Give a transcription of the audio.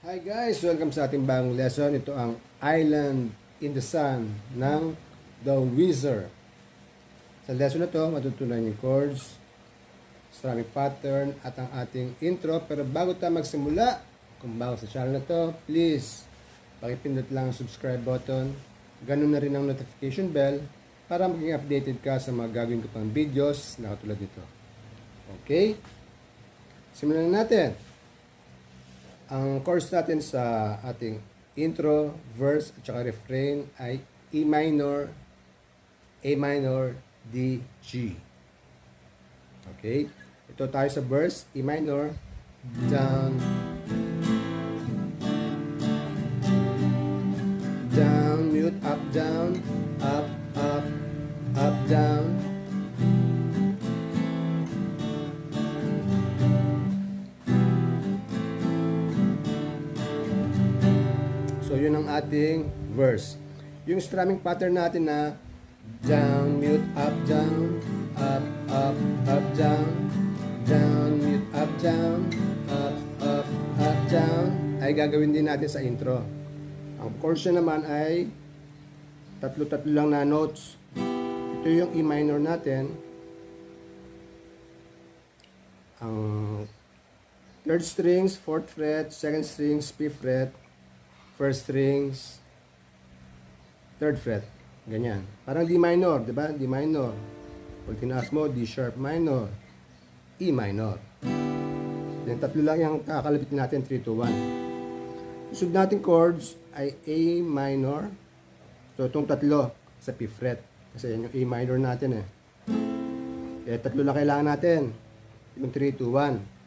Hi guys! Welcome sa ating bagong lesson. Ito ang Island in the Sun ng The Wizard. Sa lesson na to, matutunan yung chords, strumming pattern, at ang ating intro. Pero bago tayo magsimula, kung bago sa channel na to, please, pakipindot lang ang subscribe button. Ganun na rin ang notification bell para maging updated ka sa mga gagawin ko pang videos na katulad nito. Okay? Simulan na natin. Ang chords natin sa ating intro, verse, at saka refrain ay E minor, A minor, D, G. Okay? Ito tayo sa verse, E minor, down, down, mute, up, down, up, up, up, down. So, yun ang ating verse. Yung strumming pattern natin na down, mute, up, down, up, up, up, down, down, mute, up, down, up, up, up, down, ay gagawin din natin sa intro. Ang chords naman ay tatlo-tatlo lang na notes. Ito yung E minor natin. Ang third strings, 4th fret, second strings, 5th fret, first strings, 3rd fret. Ganyan. Parang D minor, di ba? D minor. Pag tinaas mo, D sharp minor, E minor. Then, tatlo lang yung kakalapit natin, 3, 2, 1. Susunod natin chords ay A minor. So, itong tatlo sa 5th fret. Kasi yan yung A minor natin eh. Kaya tatlo lang kailangan natin. Yung 3, 2, 1.